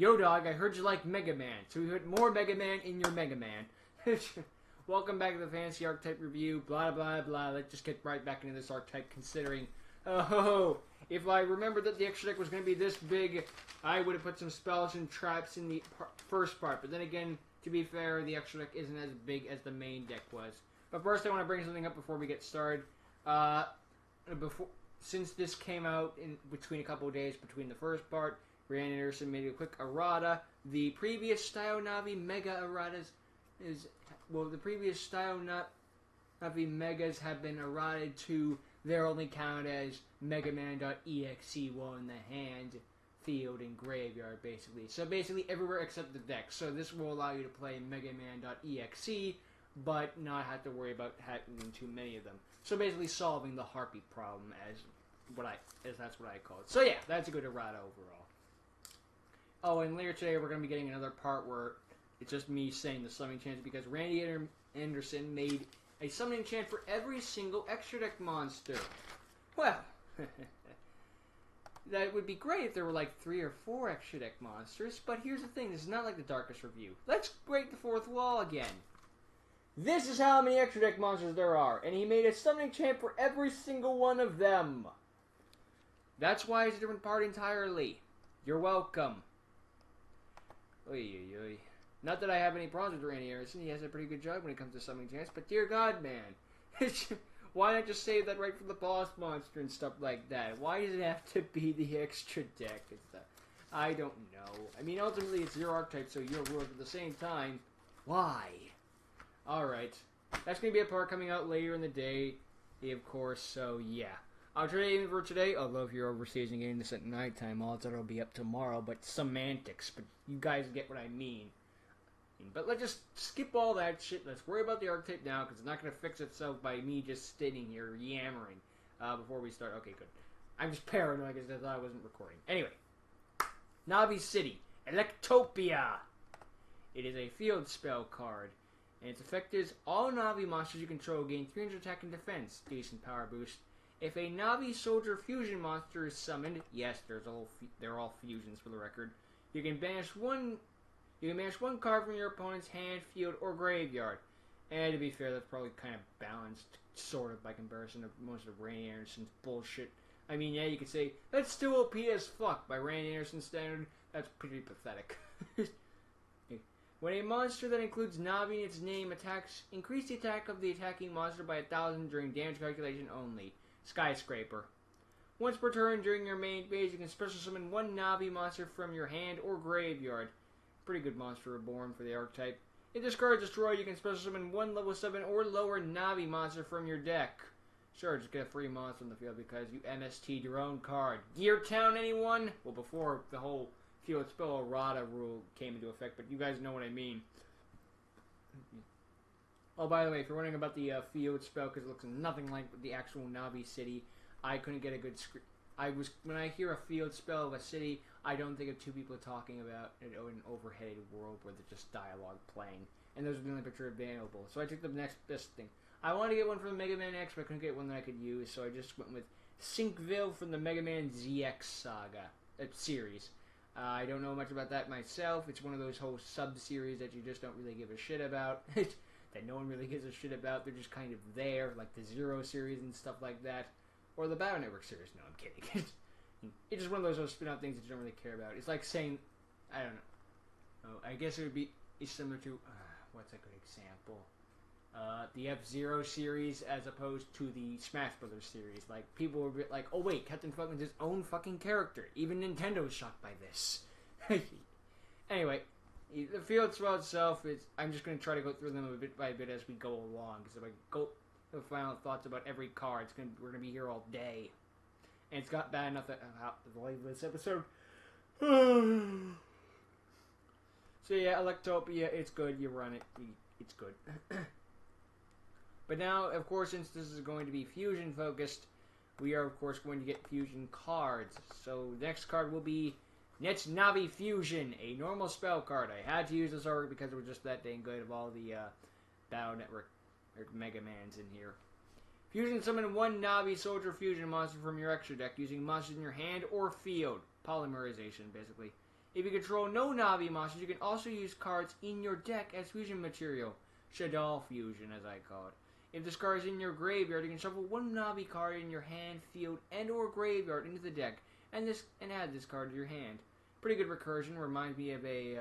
Yo, dog, I heard you like Mega Man, so we put more Mega Man in your Mega Man. Welcome back to the Fantasy Archetype Review, blah, blah, blah. Let's just get right back into this archetype, considering, oh, if I remembered that the extra deck was going to be this big, I would have put some spells and traps in the first part. But then again, to be fair, the extra deck isn't as big as the main deck was. But first, I want to bring something up before we get started. Since this came out in between a couple of days between the first part, Rand Anderson made a quick errata. The previous style Navi Mega erratas the previous style Navi Megas have been errated to, they're only counted as Megaman.EXE while in the hand, field, and graveyard, basically. So basically everywhere except the deck. So this will allow you to play Megaman.EXE, but not have to worry about having too many of them. So basically solving the Harpy problem as that's what I call it. So yeah, that's a good errata overall. Oh, and later today we're going to be getting another part where it's just me saying the summoning chant because Randy Anderson made a summoning chant for every single extra deck monster. Well, that would be great if there were like 3 or 4 extra deck monsters, but here's the thing, this is not like the Darkest Review. Let's break the fourth wall again. This is how many extra deck monsters there are, and he made a summoning chant for every single one of them. That's why it's a different part entirely. You're welcome. Oy, oy, oy. Not that I have any problems with Randy Anderson. He has a pretty good job when it comes to summoning chants, but dear God, man. Why not just save that right for the boss monster and stuff like that? Why does it have to be the extra deck? I don't know. I mean, ultimately, it's your archetype, so your rules at the same time. Why? Alright. That's going to be a part coming out later in the day, of course, so yeah. Alternating for today, although if you're overseas and getting this at nighttime, odds are it'll be up tomorrow, but semantics, but you guys get what I mean. But let's just skip all that shit. Let's worry about the archetype now, because it's not going to fix itself by me just sitting here yammering before we start. Okay, good. I'm just paranoid because I thought I wasn't recording. Anyway. Navi City. Electopia. It is a field spell card. And its effect is, all Navi monsters you control gain 300 attack and defense. Decent power boost. If a Navi Soldier fusion monster is summoned, yes, they're all fusions for the record, you can banish one card from your opponent's hand, field, or graveyard. And to be fair, that's probably kind of balanced, sort of, by comparison to most of Randy Anderson's bullshit. I mean, yeah, you could say, that's still OP as fuck by Randy Anderson's standard. That's pretty pathetic. When a monster that includes Navi in its name attacks, increase the attack of the attacking monster by 1,000 during damage calculation only. Skyscraper. Once per turn during your main phase, you can special summon one Navi monster from your hand or graveyard. Pretty good monster reborn for the archetype. If this card is destroyed, you can special summon one level 7 or lower Navi monster from your deck. Sure, just get a free monster on the field because you MST'd your own card. Gear Town, anyone? Well, before the whole field spell errata rule came into effect, but you guys know what I mean. Oh, by the way, if you're wondering about the field spell, because it looks nothing like the actual Navi city, I couldn't get a good screen. When I hear a field spell of a city, I don't think of two people talking about an overheaded world where there's just dialogue playing, and those are the only picture available. So I took the next best thing. I wanted to get one from Megaman.EXE, but I couldn't get one that I could use, so I just went with Syncville from the Megaman.EXE saga series. I don't know much about that myself. It's one of those whole sub-series that you just don't really give a shit about. That no one really gives a shit about. They're just kind of there, like the Zero series and stuff like that. Or the Battle Network series. No, I'm kidding. It's just one of those spin-off things that you don't really care about. It's like saying, I don't know. Oh, I guess it would be similar to, what's a good example? The F-Zero series as opposed to the Smash Brothers series. Like, people were like, oh wait, Captain Falcon's his own fucking character. Even Nintendo's shocked by this. Anyway, the field spell itself is, I'm just going to try to go through them a bit by bit as we go along. Because if I go the final thoughts about every card, we're going to be here all day. And it's got bad enough that the length of this episode. So yeah, Electopia, it's good. You run it. It's good. But now, of course, since this is going to be fusion focused, we are of course going to get fusion cards. So the next card will be Net's Navi Fusion, a normal spell card. I had to use this already because it was just that dang good of all the Battle Network Megamans in here. Fusion summon one Navi Soldier Fusion monster from your extra deck using monsters in your hand or field. Polymerization, basically. If you control no Navi monsters, you can also use cards in your deck as fusion material. Shadow fusion, as I call it. If this card is in your graveyard, you can shuffle one Navi card in your hand, field, and or graveyard into the deck, and add this card to your hand. Pretty good recursion. Reminds me of a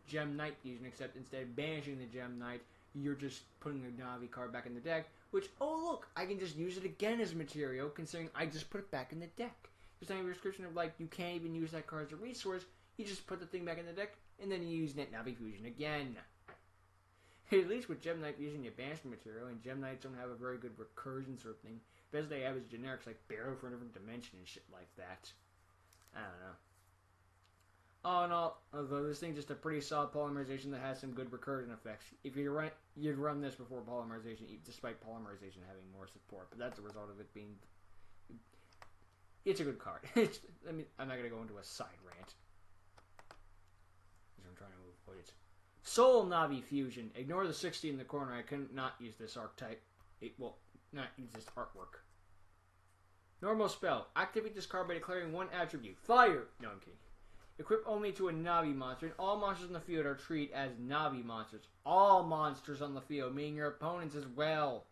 Gem Knight fusion, except instead of banishing the Gem Knight, you're just putting a Navi card back in the deck, which, oh look, I can just use it again as material, considering I just put it back in the deck. There's not even a description of, like, you can't even use that card as a resource. You just put the thing back in the deck, and then you use Navi Fusion again. At least with Gem Knight Fusion, you banish the material, and Gem Knights don't have a very good recursion sort of thing. Best they have is generics like Barrow for a different dimension and shit like that. I don't know. All in all, although this thing's just a pretty solid polymerization that has some good recursion effects. If you'd run this before polymerization, despite polymerization having more support, but that's a result of it being... It's a good card. I'm not going to go into a side rant. I'm trying to avoid it. Soul Navi Fusion. Ignore the 60 in the corner. I couldn't not use this archetype. Not use this artwork. Normal spell. Activate this card by declaring one attribute. Fire! No, I'm kidding. Equip only to a Navi monster, and all monsters in the field are treated as Navi monsters. All monsters on the field, meaning your opponents as well.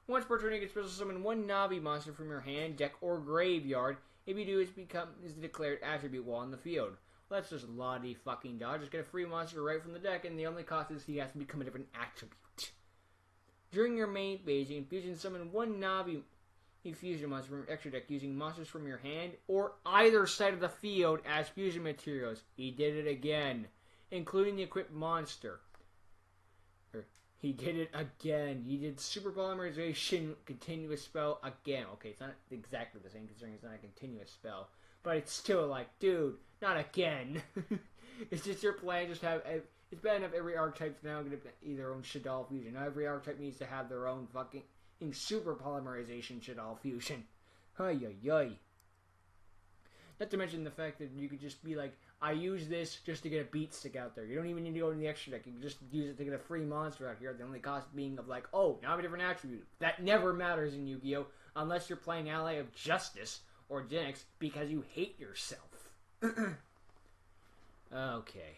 Once per turn, you can special summon one Navi monster from your hand, deck, or graveyard. If you do, it becomes the declared attribute while in the field. Well, that's just Lottie fucking dodge. Just get a free monster right from the deck, and the only cost is he has to become a different attribute. During your main phase, you can fusion summon one Navi fusion monster from your extra deck using monsters from your hand or either side of the field as fusion materials. He did it again, including the equipped monster. He did it again. He did super polymerization continuous spell again. Okay, it's not exactly the same considering it's not a continuous spell. But it's still like, dude, not again. It's just your plan. Just have... It's bad enough every archetype's now going to be their own Shadow fusion. Now every archetype needs to have their own fucking super polymerization Shadow fusion. Ay, ay, ay. Not to mention the fact that you could just be like, I use this just to get a beat stick out there. You don't even need to go in the extra deck. You can just use it to get a free monster out here. The only cost being of like, oh, now I have a different attribute. That never matters in Yu-Gi-Oh! Unless you're playing Ally of Justice or Genix because you hate yourself. Okay.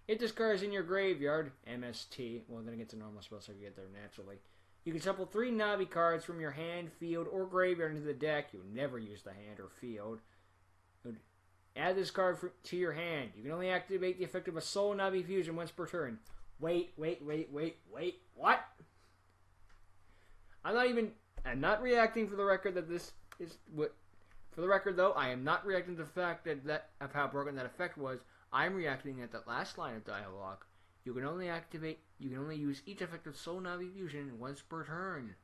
If this card is in your graveyard, MST, well then it gets a normal spell so you get there naturally. You can shuffle 3 Navi cards from your hand, field, or graveyard into the deck. You would never use the hand or field. Add this card to your hand. You can only activate the effect of a Soul Navi Fusion once per turn. Wait, what? I'm not reacting for the record that this is what... For the record, though, I am not reacting to the fact of how broken that effect was. I'm reacting at that last line of dialogue. You can only use each effect of Soul Navi Fusion once per turn.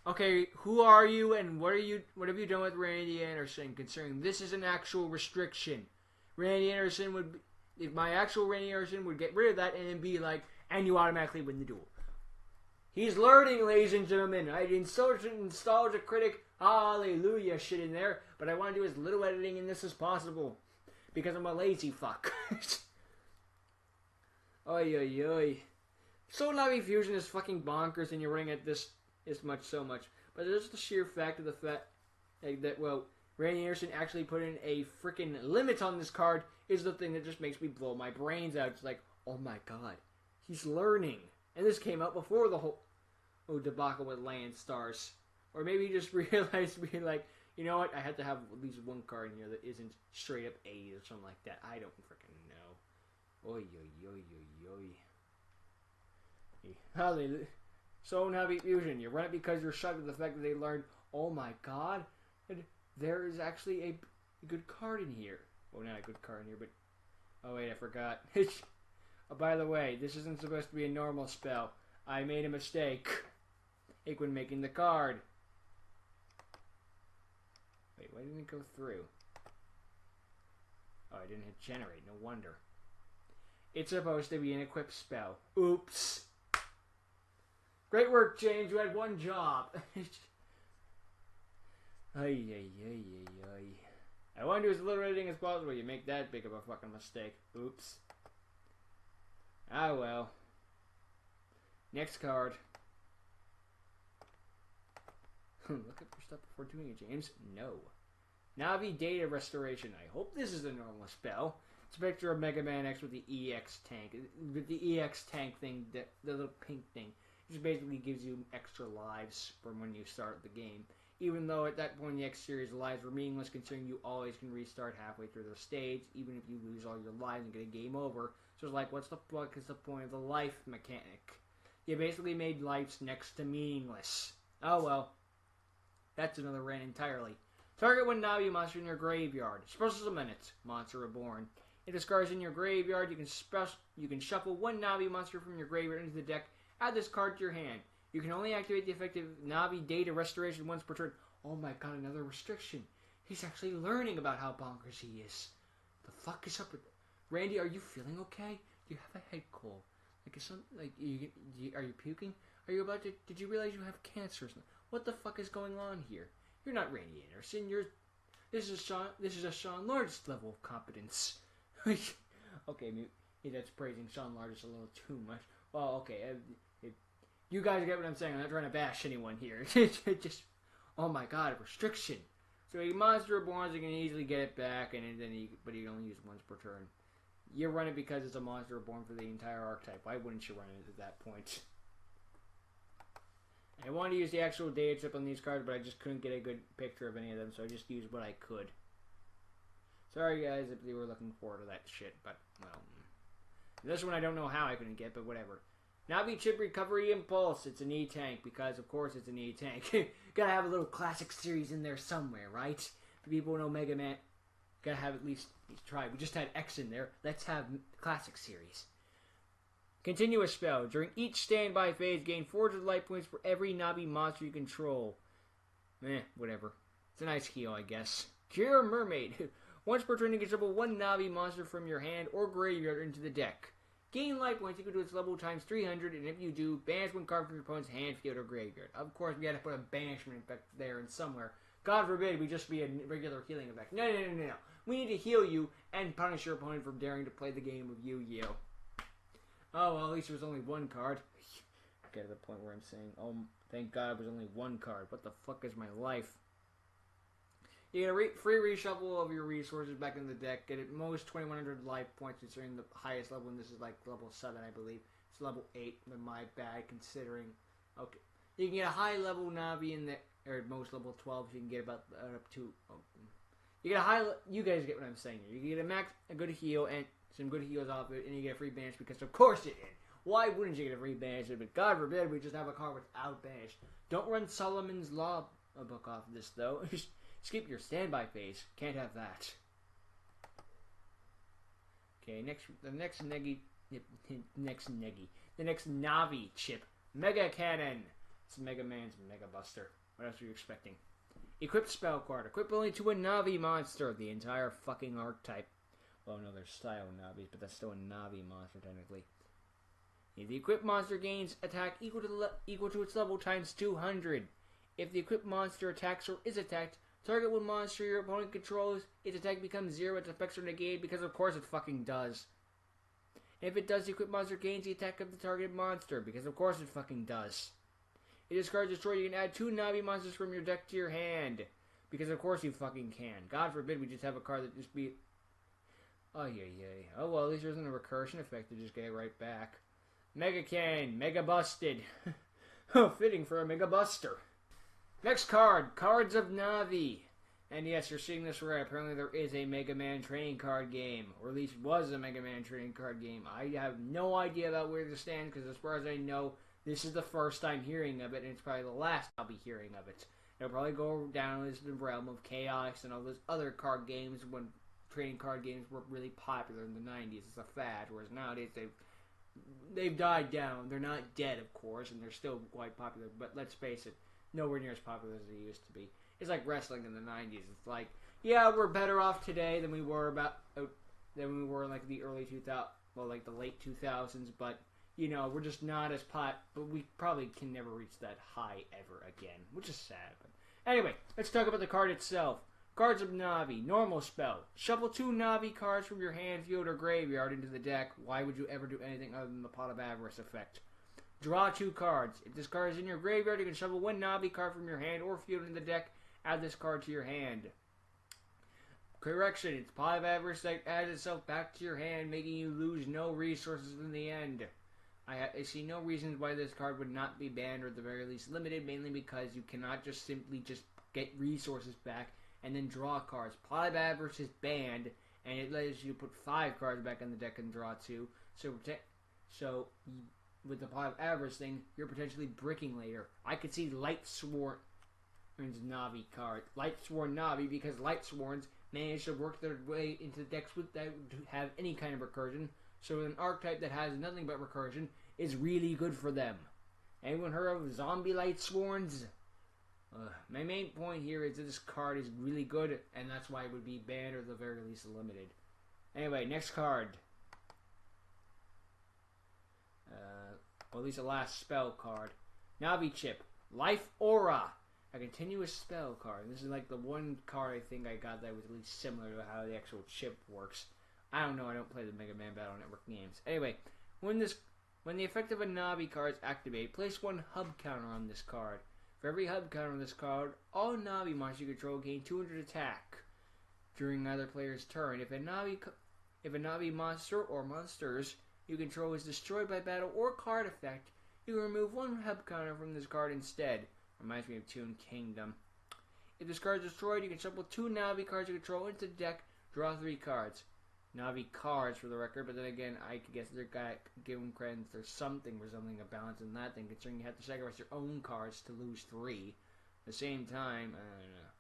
Okay, who are you and what have you done with Randy Anderson, considering this is an actual restriction? Randy Anderson would... If my actual Randy Anderson would get rid of that and then be like, and you automatically win the duel. He's learning, ladies and gentlemen. I installed a nostalgia critic, hallelujah shit in there, but I want to do as little editing in this as possible. Because I'm a lazy fuck. Oy, oy, oy. Soul Navi Fusion is fucking bonkers and you're running at this so much. But there's the sheer fact of the fact that, well, Randy Anderson actually put in a freaking limit on this card is the thing that just makes me blow my brains out. It's like, oh my god, he's learning. And this came out before the whole debacle with Land Stars. Or maybe he just realized, being like, you know what, I had to have at least one card in here that isn't straight up A or something like that. I don't freaking know. Oy, oy, oy, oy, oy. Hallelujah. Soul Navi Fusion. You run it because you're shocked at the fact that they learned, oh my god, there is actually a good card in here. Well, not a good card in here, but... Oh wait, I forgot. Oh, by the way, this isn't supposed to be a normal spell. I made a mistake. When making the card. Wait, why didn't it go through? Oh, I didn't hit generate. No wonder. It's supposed to be an equipped spell. Oops. Great work, James. You had one job. Ay, ay, ay, ay, ay. I want to do as little editing as possible. You make that big of a fucking mistake. Oops. Ah, well. Next card. Look up your stuff before doing it, James. No. Navi Data Restoration. I hope this is a normal spell. It's a picture of Megaman.EXE with the EX tank. With the EX tank thing, the little pink thing. It just basically gives you extra lives from when you start the game. Even though at that point in the X series, lives were meaningless, considering you always can restart halfway through the stage, even if you lose all your lives and get a game over. So it's like, what's the fuck is the point of the life mechanic? You basically made lives next to meaningless. Oh well. That's another rant entirely. Target one Navi monster in your graveyard. Special summon it. Monster reborn. If this card is in your graveyard, you can shuffle one Navi monster from your graveyard into the deck. Add this card to your hand. You can only activate the effective Navi Data Restoration once per turn. Oh my god, another restriction. He's actually learning about how bonkers he is. The fuck is up with... Randy, are you feeling okay? Do you have a head cold? Like, are you puking? Are you about to... Did you realize you have cancer? What the fuck is going on here? You're not Randy Anderson. This is a Sean Largess level of competence. Okay, maybe that's praising Sean Largess a little too much. Well, okay. You guys get what I'm saying. I'm not trying to bash anyone here. Just, oh my god, a restriction. So a monster reborn, you can easily get it back, but you can only use it once per turn. You run it because it's a monster reborn for the entire archetype. Why wouldn't you run it at that point? I wanted to use the actual data chip on these cards, but I just couldn't get a good picture of any of them, so I just used what I could. Sorry guys if you were looking forward to that shit, but, well. This one I don't know how I couldn't get, but whatever. Navi Chip Recovery Impulse. It's an E-Tank, because of course it's an E-Tank. Gotta have a little classic series in there somewhere, right? For people who know Mega Man, gotta have at least try. We just had X in there. Let's have classic series. Continuous spell. During each standby phase, gain 400 life points for every Navi monster you control. Whatever. It's a nice heal, I guess. Cure Mermaid. Once per turn, you can shuffle one Navi monster from your hand or graveyard into the deck. Gain life points equal to its level times 300, and if you do, banish one card from your opponent's hand, field, or graveyard. Of course, we gotta put a banishment effect there and somewhere. God forbid we just be a regular healing effect. No. We need to heal you and punish your opponent for daring to play the game of Yu-Gi-Oh! Oh, well, at least it was only one card. Get to the point where I'm saying, oh, thank God it was only one card. What the fuck is my life? You get a free reshuffle of your resources back in the deck. Get at most 2,100 life points considering the highest level, and this is like level 7, I believe. It's level 8, but my bad considering. Okay. You can get a high level Navi in the, or at most level 12, so you can get about up to, you get a high, you guys get what I'm saying here. You get a good heal, and some good heals off it, and you get a free banish because of course you did. Why wouldn't you get a free banish? But God forbid we just have a card without banish. Don't run Solomon's Law book off of this though. Skip your standby phase. Can't have that. Okay, the next Navi chip. Mega Cannon. It's Mega Man's Mega Buster. What else are you expecting? Equipped spell card. Equip only to a Navi monster. The entire fucking archetype. Well, no, there's style Navis, but that's still a Navi monster, technically. The equipped monster gains attack equal to its level times 200. If the equipped monster attacks or is attacked, target one monster your opponent controls, its attack becomes 0, its effects are negated, because of course it fucking does. And if it does, the equipped monster gains the attack of the targeted monster, because of course it fucking does. If this card is destroyed, you can add 2 Navi monsters from your deck to your hand, because of course you fucking can. God forbid we just have a card that just be... Oh, yeah. Oh, well, at least there isn't a recursion effect to just get it right back. Mega Cannon, Mega Busted. Oh, fitting for a Mega Buster. Next card, Cards of Navi. And yes, you're seeing this right. Apparently there is a Mega Man trading card game. Or at least was a Mega Man trading card game. I have no idea about where this stands, because as far as I know, this is the first time hearing of it, and it's probably the last I'll be hearing of it. It'll probably go down as the realm of Chaos and all those other card games when trading card games were really popular in the 90s. It's a fad, whereas nowadays they've died down. They're not dead, of course, and they're still quite popular, but let's face it, nowhere near as popular as they used to be. It's like wrestling in the 90s. It's like, yeah, we're better off today than we were in like the early 2000s, well, like the late 2000s, but you know, we're just not as but we probably can never reach that high ever again, which is sad. But anyway, let's talk about the card itself. Cards of Navi. Normal spell. Shuffle 2 Navi cards from your hand, field, or graveyard into the deck. Why would you ever do anything other than the Pot of Avarice effect? Draw 2 cards. If this card is in your graveyard, you can shuffle 1 Navi card from your hand or field into the deck. Add this card to your hand. Correction, it's positive adverse that adds itself back to your hand, making you lose no resources in the end. I see no reasons why this card would not be banned or at the very least limited, mainly because you cannot just simply get resources back and then draw cards. Positive adverse is banned, and it lets you put 5 cards back in the deck and draw 2. So with the positive adverse thing, you're potentially bricking later. I could see Lightsworn's Navi card. Lightsworn Navi, because Lightsworns manage to work their way into decks that have any kind of recursion. So an archetype that has nothing but recursion is really good for them. Anyone heard of Zombie Lightsworns? My main point here is that this card is really good, and that's why it would be banned or at the very least limited. Anyway, next card. Or at least the last spell card. Navi Chip. Life Aura. A continuous spell card. This is like the one card I think I got that was at least similar to how the actual chip works. I don't know, I don't play the Mega Man Battle Network games. Anyway, when the effect of a Navi card is activated, place 1 hub counter on this card. For every hub counter on this card, all Navi monsters you control gain 200 attack during either player's turn. If a Navi monster or monsters you control is destroyed by battle or card effect, you can remove 1 hub counter from this card instead. Reminds me of Toon Kingdom. If this card is destroyed, you can shuffle 2 Navi cards you control into the deck, draw 3 cards. Navi cards for the record, but then again, I guess they're give them credit. There's something resembling a balance in that thing, considering you have to sacrifice your own cards to lose 3. At the same time, I don't know.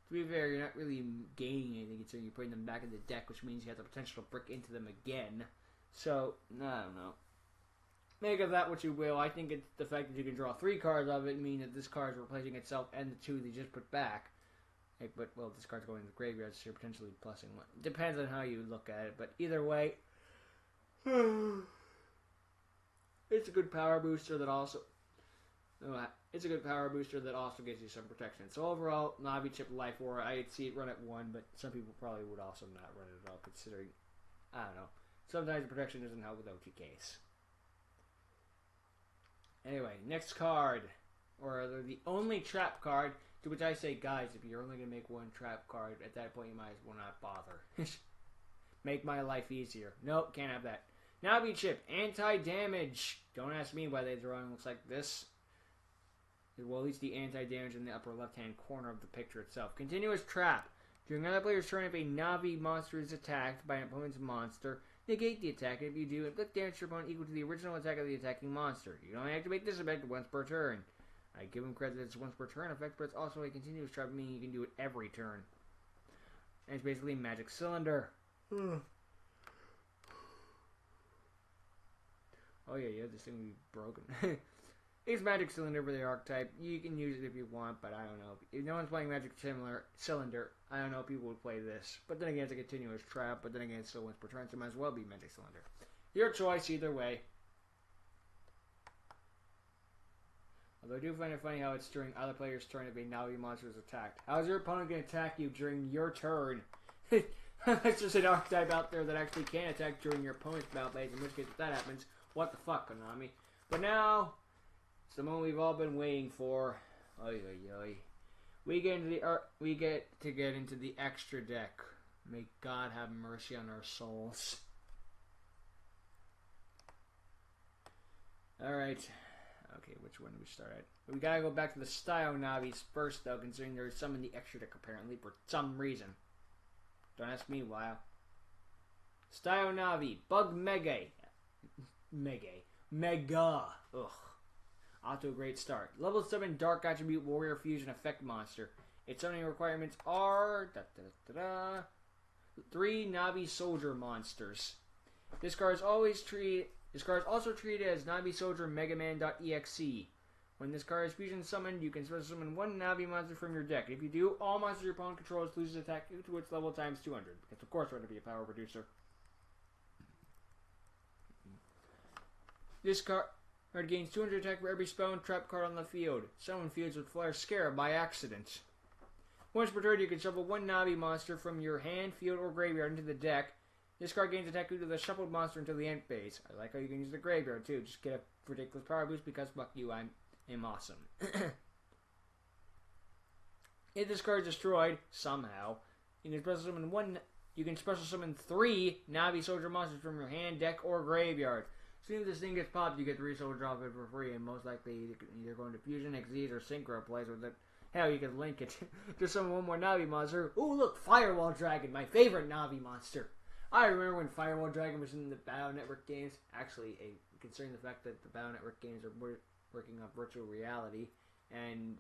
To be fair, you're not really gaining anything, considering you're putting them back in the deck, which means you have the potential to brick into them again. So, I don't know. Make of that what you will. I think it's the fact that you can draw 3 cards of it means that this card is replacing itself and the 2 they just put back. But, well, this card's going to the graveyard, so you're potentially plussing 1. Depends on how you look at it, but either way, it's a good power booster that also gives you some protection. So overall, Navi Chip Life Aura, I'd see it run at 1, but some people probably would also not run it at all, considering, I don't know, sometimes the protection doesn't help with OTKs. Anyway, next card, or the only trap card. To which I say, guys, if you're only going to make 1 trap card, at that point you might as well not bother. Make my life easier. Nope, can't have that. Navi Chip, anti-damage. Don't ask me why the drawing looks like this. Well, at least the anti-damage in the upper left-hand corner of the picture itself. Continuous trap. During another player's turn, if a Navi monster is attacked by an opponent's monster, negate the attack. If you do, inflict damage to your opponent equal to the original attack of the attacking monster. You can only activate this effect once per turn. I give him credit that it's once per turn effect, but it's also a continuous trap, meaning you can do it every turn. And it's basically a magic cylinder. Oh yeah, this thing will be broken. It's magic cylinder for the archetype. You can use it if you want, but I don't know. If no one's playing magic cylinder, I don't know if people would play this. But then again, it's a continuous trap, but then again, it's still once per turn, so it might as well be magic cylinder. Your choice either way. Although I do find it funny how it's during other players' turn if a Navi monster is attacked. How is your opponent going to attack you during your turn? That's just an archetype out there that actually can attack during your opponent's battle phase, in which case if that happens, what the fuck, Konami? But now, it's the moment we've all been waiting for. Oy, oy, oy. We get to get into the extra deck. May God have mercy on our souls. Alright. Okay, which one do we start at? We gotta go back to the Style Navis first, though, considering there's some in the extra deck, apparently, for some reason. Don't ask me why. Style Navi, Bug Mega. Mega. Ugh. Off to a great start. Level 7 Dark Attribute Warrior Fusion Effect Monster. Its summoning requirements are 3 Navi Soldier Monsters. This card is also treated as Navi Soldier Megaman.EXE. When this card is fusion summoned, you can special summon 1 Navi monster from your deck. If you do, all monsters your opponent controls loses attack to its level times 200. Because of course we're going to be a power producer. This card gains 200 attack for every spell and trap card on the field. Someone fields with Flare Scarab by accident. Once per turn, you can shuffle 1 Navi monster from your hand, field, or graveyard into the deck. This card gains attack due to the shuffled monster until the end phase. I like how you can use the graveyard too. Just get a ridiculous power boost because fuck you, I'm awesome. If this card is destroyed, somehow, You can special summon one. You can special summon 3 Navi Soldier monsters from your hand, deck, or graveyard. So if this thing gets popped, you get 3 soldiers off it for free, and most likely either going to Fusion, Xyz, or Synchro plays with it. Hell, you can link it. Just summon one more Navi monster. Ooh, look, Firewall Dragon, my favorite Navi monster. I remember when Firewall Dragon was in the Battle Network games. Actually, considering the fact that the Battle Network games are working on virtual reality, and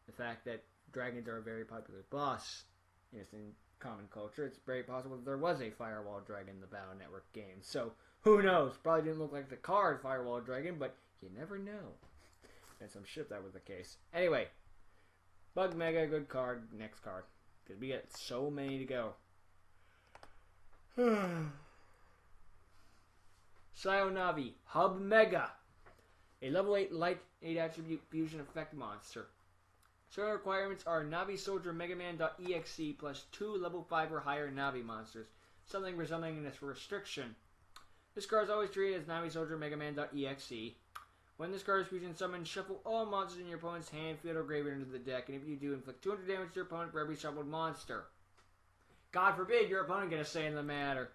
the fact that dragons are a very popular boss in common culture, it's very possible that there was a Firewall Dragon in the Battle Network game. So, who knows? Probably didn't look like the card Firewall Dragon, but you never know. And some shit that was the case. Anyway, Bug Mega, good card. Next card. Because we got so many to go. Navi, Hub Mega. A level 8 light 8 attribute fusion effect monster. Certain requirements are Navi Soldier Megaman.EXE plus 2 level 5 or higher Navi monsters. Something resembling this restriction. This card is always treated as Navi Soldier Megaman.EXE. When this card is fusion summoned, shuffle all monsters in your opponent's hand, field, or graveyard into the deck, and if you do, inflict 200 damage to your opponent for every shuffled monster. God forbid your opponent get a say in the matter.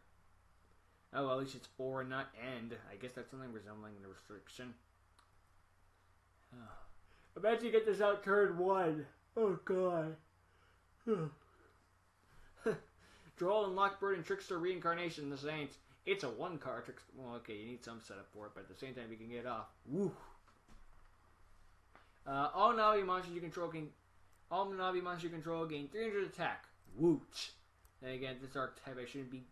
Oh, well, at least it's or not end. I guess that's something resembling the restriction. Imagine you get this out turn 1. Oh, God. Droll and Lockbird and Trickster Reincarnation, the Saints. It's a 1-card Trickster. Well, okay, you need some setup for it, but at the same time, you can get it off. Woo. All Navi monsters you control gain 300 attack. Woot. Then again, this archetype I shouldn't be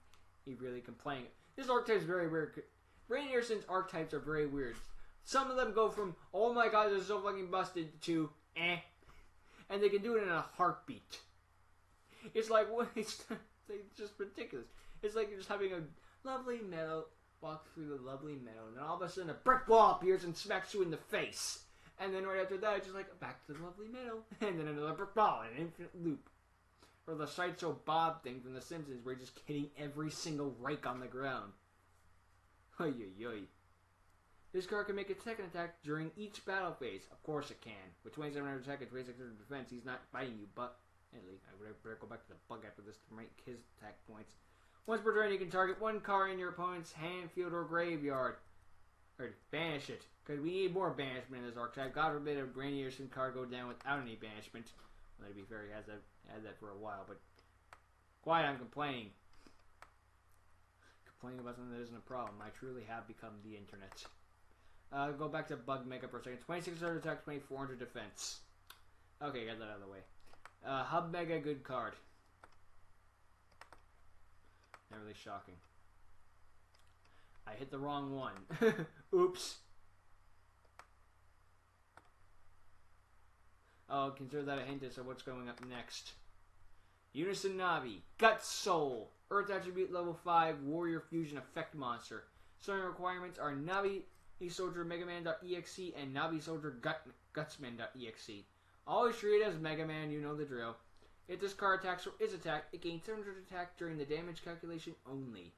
really complaining. This archetype is very weird. Brandon Anderson's archetypes are very weird. Some of them go from, oh my god, they're so fucking busted, to, and they can do it in a heartbeat. It's like, what? It's just ridiculous. It's like you're just having a lovely meadow, walk through the lovely meadow, and then all of a sudden a brick wall appears and smacks you in the face. And then right after that, it's just like, back to the lovely meadow, and then another brick wall, an infinite loop. Or the Sideshow Bob thing from The Simpsons, where you're just hitting every single rake on the ground. Oy oy oy. This card can make a second attack during each battle phase. Of course it can. With 2700 attack and 2600 defense, he's not fighting you, but... Anyway, I would better go back to the bug after this to make his attack points. Once per turn, you can target 1 card in your opponent's hand, field, or graveyard. Or banish it. Because we need more banishment in this archetype. God forbid a Brand Anderson card go down without any banishment. Well, to be fair, he has that for a while, but... Quiet, I'm complaining. Complaining about something that isn't a problem. I truly have become the internet. Go back to Bug Mega for a second. 2600 attack, 2400 defense. Okay, got that out of the way. Hub Mega, good card. Not really shocking. I hit the wrong one. Oops. Oh, consider that a hint as to what's going up next. Unison Navi, Gut Soul, Earth Attribute level 5, Warrior Fusion Effect Monster. Certain requirements are Navi Soldier Megaman.EXE and Navi Soldier Gutsman.exe. Always treated as Mega Man, you know the drill. If this card attacks or is attacked, it gains 700 attack during the damage calculation only.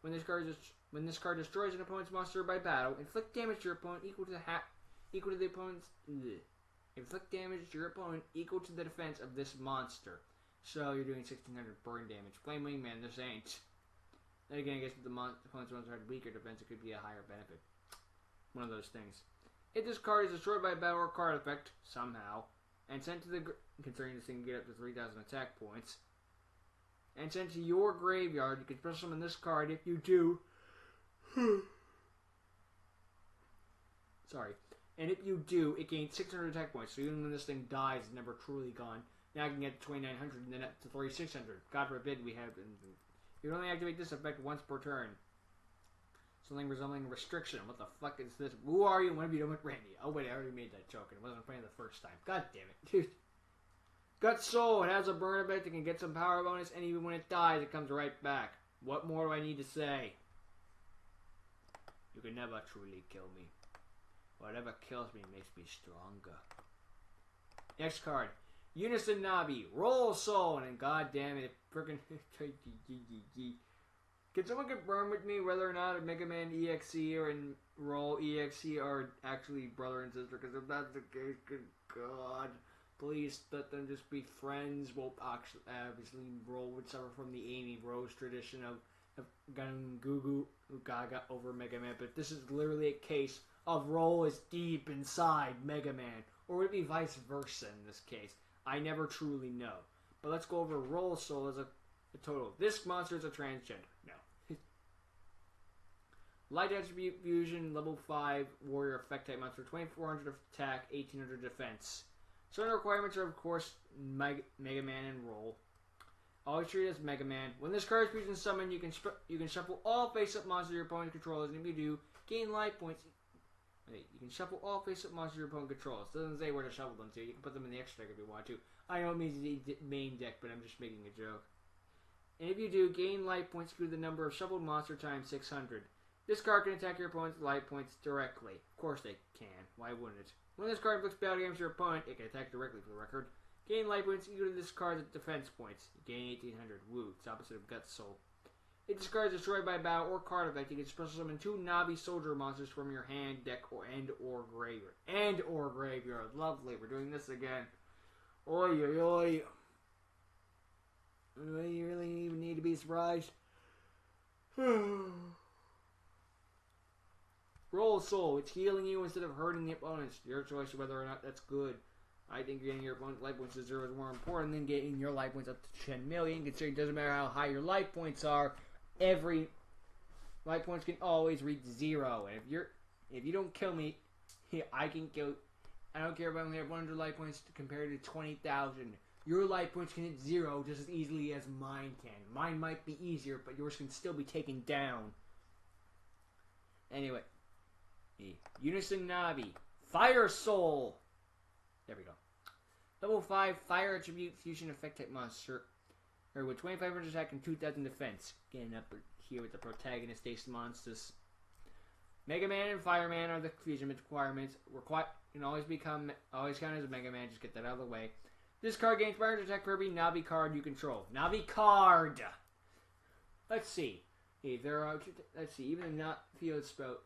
When this card destroys an opponent's monster by battle, inflict damage to your opponent equal to the opponent's. Inflict damage to your opponent equal to the defense of this monster. So you're doing 1600 burn damage. Flame Wingman, this ain't. Then again, I guess if the opponent's monster had weaker defense, it could be a higher benefit. One of those things. If this card is destroyed by a battle or card effect, somehow, and sent to the... Considering this thing can get up to 3000 attack points, and sent to your graveyard, you can special summon this card if you do... Sorry. And if you do, it gains 600 attack points, so even when this thing dies, it's never truly gone. Now I can get to 2900 and then up to 3600. God forbid we have... You can only activate this effect once per turn. Something resembling restriction. What the fuck is this? Who are you? When have you done with Randy? Oh wait, I already made that joke and it wasn't playing the first time. God damn it, dude. Gut Soul. It has a burn effect. It can get some power bonus, and even when it dies, it comes right back. What more do I need to say? You can never truly kill me. Whatever kills me makes me stronger. Next card. Unison Navi. Roll Soul. And god damn it, frickin' Can someone confirm with me whether or not a Megaman.EXE or in Roll.EXE are actually brother and sister? Because if that's the case, good god. Please let them just be friends. Well, actually, obviously, Roll would suffer from the Amy Rose tradition of gunning Goo Gaga over Mega Man, but this is literally a case of Roll is deep inside Mega Man. Or would it be vice versa in this case? I never truly know. But let's go over Roll Soul as a total. This monster is a transgender. No. Light Attribute Fusion, level 5 Warrior Effect type monster, 2400 attack, 1800 defense. Certain requirements are, of course, Mega Man and Roll. Always treat it as Mega Man. When this card is fusion summoned, you can shuffle all face-up monsters your opponent controls, and if you do, gain life points. Wait, you can shuffle all face-up monsters your opponent controls. It doesn't say where to shuffle them to. You can put them in the extra deck if you want to. I know it means the main deck, but I'm just making a joke. And if you do, gain life points through the number of shuffled monster times 600. This card can attack your opponent's life points directly. Of course they can. Why wouldn't it? When this card inflicts battle damage to your opponent, it can attack directly for the record. Gain life points equal to this card's defense points. You gain 1800. Woo. It's opposite of Gut Soul. If this card is destroyed by battle or card effect, you can special summon 2 Navi soldier monsters from your hand, deck, or graveyard. Lovely. We're doing this again. Oi, oi, oi. You really even need to be surprised. Roll Soul. It's healing you instead of hurting the opponents. Your choice of whether or not that's good. I think getting your opponent's life points to 0 is more important than getting your life points up to 10 million. Considering it doesn't matter how high your life points are, every life points can always reach 0. And if you don't kill me, I can kill. I don't care if I only have 100 life points compared to 20,000. Your life points can hit 0 just as easily as mine can. Mine might be easier, but yours can still be taken down. Anyway. Unison Navi. Fire Soul. There we go. Level 5 Fire Attribute Fusion Effect type monster. Or with 2500 attack and 2000 defense. Getting up here with the protagonist Ace Monsters. Mega Man and Fireman are the fusion requirements. Can always count as a Mega Man. Just get that out of the way. This card gains 500 attack for every Navi card you control. Navi card. Let's see. Let's see. Even the not field spell.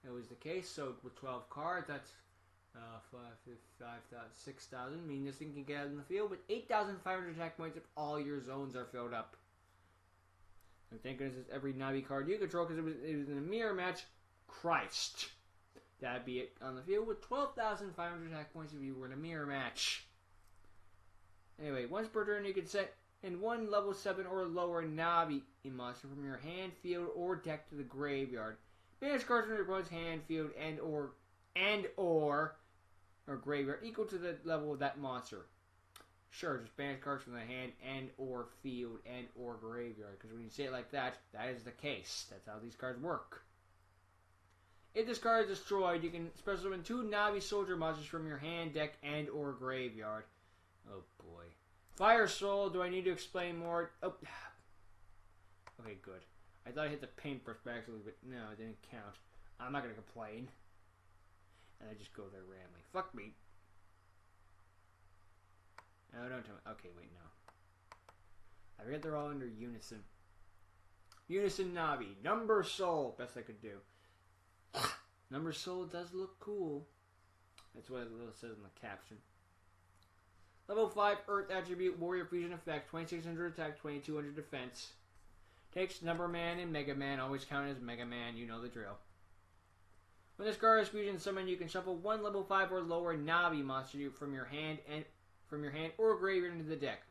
That was the case. So with 12 cards, that's 6,000. Meaning this thing can get out in the field with 8,500 attack points if all your zones are filled up. And thank goodness it's every Navi card you control because it was in a mirror match. Christ. That'd be it on the field with 12,500 attack points if you were in a mirror match. Anyway, once per turn you can set in 1 level 7 or lower Navi monster from your hand, field, or deck to the graveyard. Banish cards from your opponent's hand, field, or graveyard equal to the level of that monster. Sure, just banish cards from the hand or field or graveyard. Because when you say it like that, that is the case. That's how these cards work. If this card is destroyed, you can special summon 2 Navi soldier monsters from your hand, deck, or graveyard. Oh boy. Fire Soul, do I need to explain more? Oh. Okay, good. I thought I hit the paintbrush by accident, but no, it didn't count. I'm not going to complain. And I just go there randomly. Fuck me. No, don't tell me. Okay, wait, no. I forget they're all under Unison. Unison Navi. Number Soul. Best I could do. Number Soul does look cool. That's what it says in the caption. Level 5 Earth Attribute Warrior Fusion Effect. 2600 attack, 2200 defense. Takes Number Man and Mega Man. Always count as Mega Man. You know the drill. When this card is fusion summoned, you can shuffle 1 level 5 or lower Navi monster from your hand or graveyard into the deck.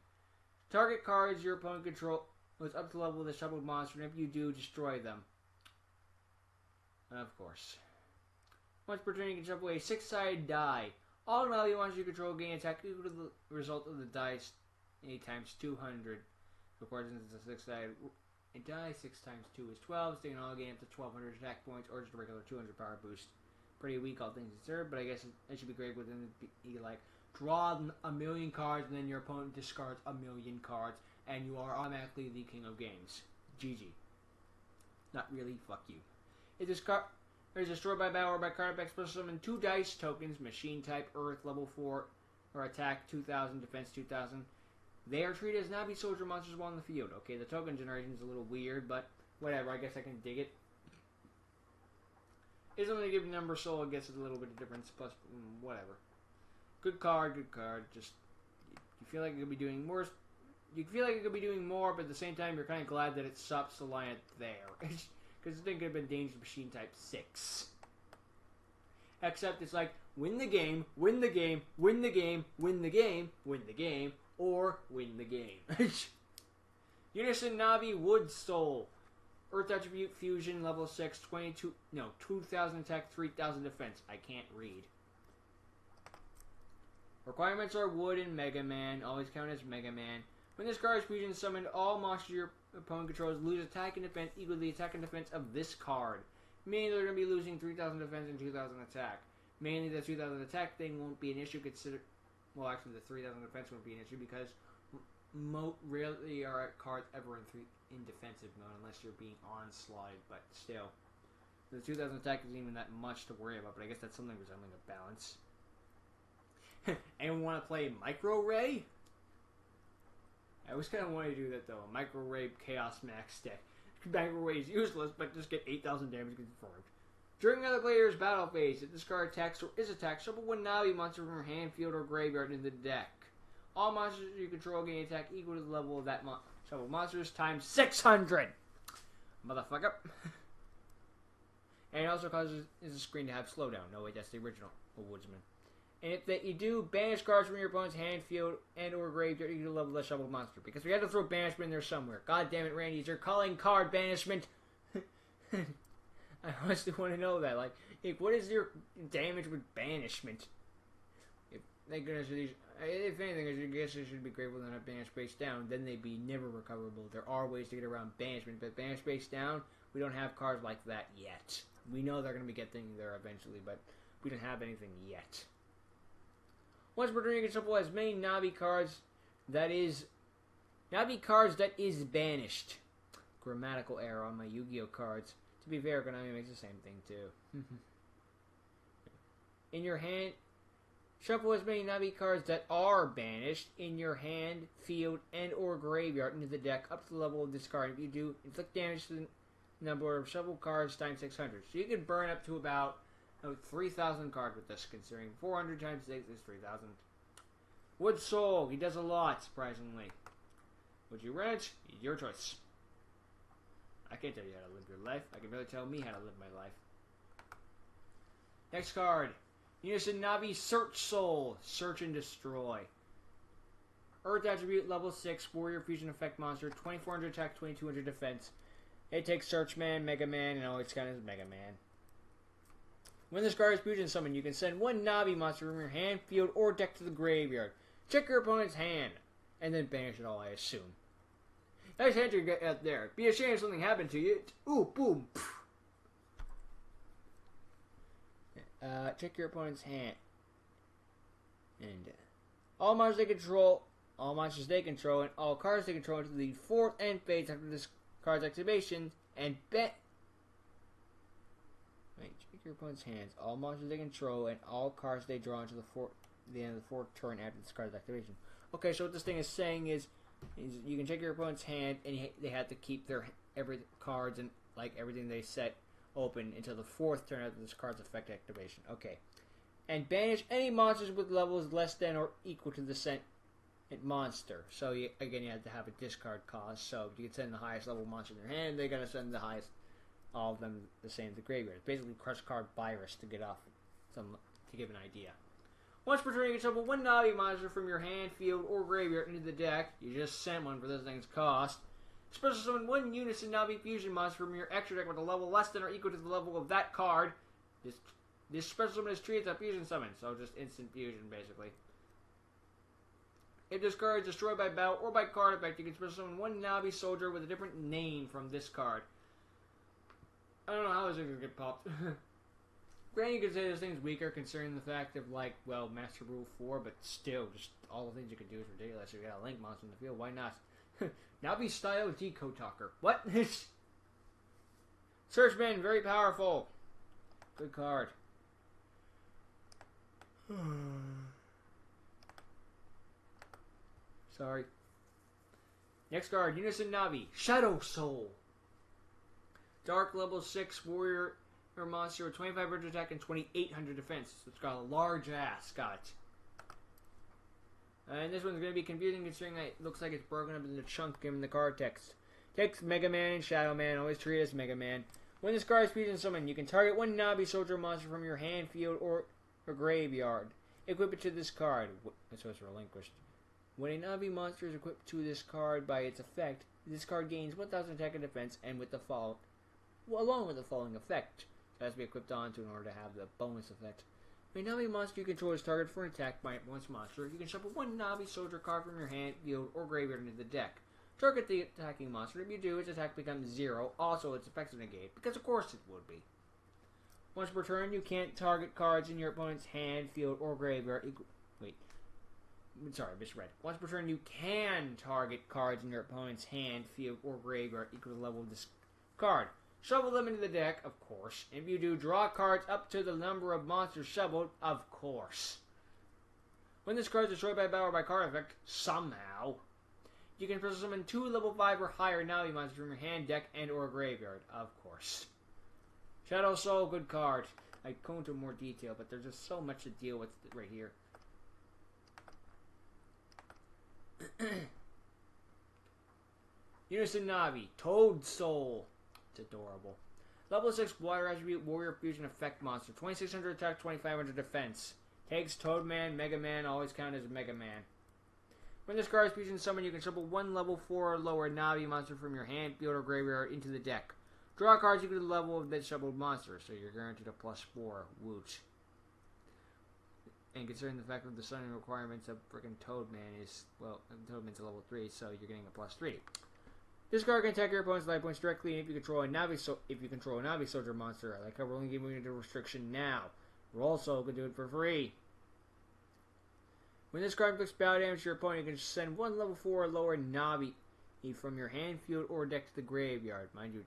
Target cards your opponent controls up to the level of the shuffled monster, and if you do, destroy them. Of course. Once per turn, you can shuffle a 6-sided die. All Navi monsters you control gain attack equal to the result of the dice 8 times 200. Of course, since it's a 6-sided die, 6 times 2 is 12, so you can all gain up to 1200 attack points or just a regular 200 power boost. Pretty weak, all things considered, but I guess it should be great within the like draw a million cards and then your opponent discards a million cards and you are automatically the king of games. GG. Not really, fuck you. If this card is destroyed by battle or by card effect, special summon 2 dice tokens, machine type, earth, level 4, or attack 2000, defense 2000. They are treated as Navi soldier monsters while in the field. Okay, the token generation is a little weird, but whatever, I guess I can dig it. It's only to give Number Soul, I guess, a little bit of difference, plus whatever. Good card, good card. Just, you feel like it could be doing more. You feel like it could be doing more, but at the same time, you're kind of glad that it stops the line there. Because the thing could have been Dangerous Machine Type 6. Except it's like, win the game, win the game, win the game, win the game, win the game, or win the game. Unison Navi Wood Soul. Earth Attribute Fusion, level 6, 2,000 attack, 3,000 defense. I can't read. Requirements are Wood and Mega Man. Always count as Mega Man. When this card is fusion summoned, all monsters your opponent controls lose attack and defense equal to the attack and defense of this card. Meaning they're going to be losing 3,000 defense and 2,000 attack. Mainly the 2,000 attack thing won't be an issue. Well, actually the 3,000 defense won't be an issue because rarely are cards ever in defensive mode unless you're being onslaughted, but still. The 2,000 attack isn't even that much to worry about, but I guess that's something resembling a balance. Anyone want to play Micro Ray? I always kind of want to do that though. A Micro Ray Chaos Max deck. Micro Ray is useless, but just get 8,000 damage confirmed. During another player's battle phase, if this card attacks or is attacked, shuffle one Navi monster from your hand, field, or graveyard into the deck. All monsters you control gain attack equal to the level of that shuffle monsters times 600. Motherfucker. And it also causes the screen to have slowdown. No, wait, that's the original Woodsman. And if that you do, banish cards from your opponent's hand, field, and or graveyard equal to the level of the shuffle monster. Because we had to throw banishment in there somewhere. God damn it, Randy, you're calling card banishment. I honestly want to know that. Like, what is your damage with banishment? Thank goodness for these. If anything, I guess I should be grateful than a banish base down. Then they'd be never recoverable. There are ways to get around banishment, but banish base down, we don't have cards like that yet. We know they're going to be getting there eventually, but we don't have anything yet. Once per turn, you can shuffle as many Navi cards that is banished. Grammatical error on my Yu-Gi-Oh cards. To be fair, Konami makes the same thing too. In your hand, shuffle as many Navi cards that are banished in your hand, field, and or graveyard into the deck up to the level of this card. If you do, inflict damage to the number of shuffle cards times 600. So you can burn up to about 3,000 cards with this, considering 400 times 6 is 3,000. Wood Soul, he does a lot, surprisingly. Would you wrench? Your choice. I can't tell you how to live your life. I can barely tell me how to live my life. Next card. Unison Navi Search Soul. Search and Destroy. Earth Attribute, level 6, Warrior Fusion Effect Monster, 2,400 attack, 2,200 defense. It takes Search Man, Mega Man, and always kind of Mega Man. When this card is fusion summoned, you can send one Navi monster from your hand, field, or deck to the graveyard. Check your opponent's hand, and then banish it all, I assume. Nice hand you get out there. Be ashamed if something happened to you. Ooh, boom. Check your opponent's hand. And all monsters they control, and all cards they control until the 4th end phase after this card's activation, and check your opponent's hands. All monsters they control, and all cards they draw until the end of the 4th turn after this card's activation. Okay, so what this thing is saying is you can check your opponent's hand, and they have to keep their cards and like everything they set open until the 4th turn after this card's effect activation. Okay, and banish any monsters with levels less than or equal to the sent monster. So again, you have to have a discard cost. So you can send the highest level monster in your hand. They gotta send the highest, all of them the same to the graveyard. It's basically crush card virus to get off to give an idea. Once per turn, you can shuffle one Navi monster from your hand, field, or graveyard into the deck. You just sent one for this thing's cost. Special summon one Unison Navi Fusion monster from your extra deck with a level less than or equal to the level of that card. This special summon is treated as a fusion summon, so just instant fusion, basically. If this card is destroyed by battle or by card effect, you can special summon one Navi soldier with a different name from this card. I don't know how this thing gonna get popped. Granted, you could say this thing's weaker considering the fact of, like, well, Master Rule 4, but still, just all the things you can do is ridiculous. You got a Link monster in the field, why not? Navi style Decode Talker. What? Searchman, very powerful. Good card. Sorry. Next card, Unison Navi, Shadow Soul. Dark level 6 warrior or monster with 2,500 attack and 2,800 defense. So it's got a large ass. Got it. And this one's going to be confusing considering it looks like it's broken up into chunk given the card text. Text Megaman and Shadow Man, always treat as Mega Man. When this card is used in summon, you can target one Navi Soldier monster from your hand, field, or graveyard. Equip it to this card. So it's relinquished. When a Navi monster is equipped to this card by its effect, this card gains 1000 attack and defense, and with the along with the following effect. It has to be equipped onto in order to have the bonus effect. When a Navi monster you control is targeted for an attack by once monster, you can shuffle one Navi Soldier card from your hand, field, or graveyard into the deck. Target the attacking monster. If you do, its attack becomes 0. Also, its effects are negated, because of course it would be. Once per turn, you can't target cards in your opponent's hand, field, or graveyard. Sorry, misread. Once per turn, you can target cards in your opponent's hand, field, or graveyard equal to the level of this card. Shovel them into the deck, of course. If you do, draw cards up to the number of monsters shoveled, of course. When this card is destroyed by battle or by card effect, somehow, you can summon 2 level 5 or higher Navi monsters from your hand, deck, and or graveyard, of course. Shadow Soul, good card. I go into more detail, but there's just so much to deal with right here. Unison Navi, Toad Soul. It's adorable. Level 6 Water Attribute Warrior Fusion Effect Monster. 2600 attack, 2500 defense. Takes Toadman, Mega Man, always count as Mega Man. When this card is fusion summoned, you can shuffle one level 4 or lower Navi monster from your hand, field, or graveyard into the deck. Draw cards equal to the level of that shuffled monster, so you're guaranteed a +4. Woot. And considering the fact that the summoning requirements of frickin' Toadman is, well, Toadman's a level 3, so you're getting a +3. This card can attack your opponent's life points directly, and if you control a Navi Soldier monster, like how we're only giving you the restriction now, we're also going to do it for free. When this card inflicts battle damage to your opponent, you can send one level 4 or lower Navi from your hand, field, or deck to the graveyard. Mind you,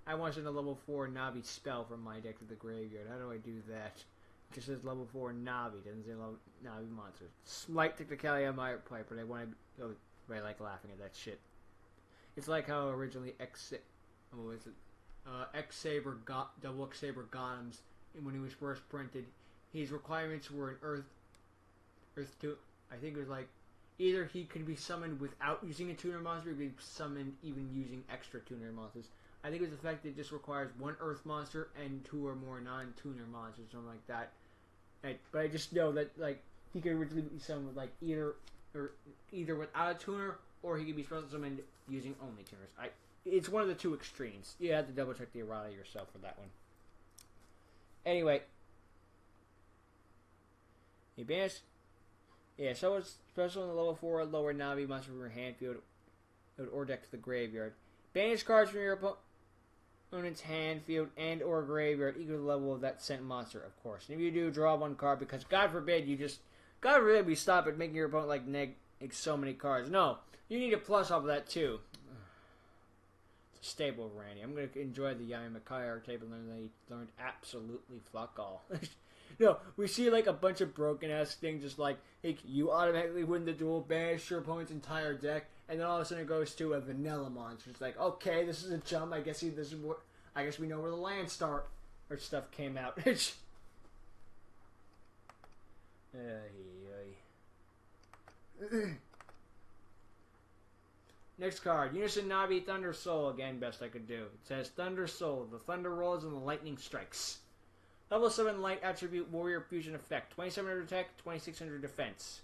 I want to send a level 4 Navi spell from my deck to the graveyard. How do I do that? It just says level 4 Navi, doesn't say level Navi monster. Slight technicality on my part, but I like laughing at that shit. It's like how originally Double X-Saber Gotham's, when he was first printed, his requirements were an Earth 2. I think it was like either he could be summoned without using a tuner monster, or he could be summoned even using extra tuner monsters. I think it was the fact that it just requires one Earth monster and 2 or more non-tuner monsters, something like that. But I just know that like he could originally be summoned with like either without a tuner, or he could be special summoned using only tuners. It's one of the two extremes. You have to double check the errata yourself for that one. Anyway, he banished. Yeah, so it's special in the level 4 or lower Navi monster from your hand, field, or deck to the graveyard. Banish cards from your opponent's hand, field, and or graveyard equal to the level of that sent monster, of course. And if you do, draw one card, because God forbid we stop at making your opponent like so many cards. No, you need a plus off of that too. It's a stable of Randy. I'm going to enjoy the Yami-Makai archetype and learn that he learned absolutely fuck all. No, we see like a bunch of broken ass things, just like, hey, you automatically win the duel, banish your opponent's entire deck, and then all of a sudden it goes to a vanilla monster. It's like, okay, this is a jump. I guess we know where the land start or stuff came out. Next card, Unison Navi Thunder Soul. Again, best I could do. It says Thunder Soul. The thunder rolls and the lightning strikes. Level 7 Light Attribute Warrior Fusion Effect. 2700 attack, 2600 defense.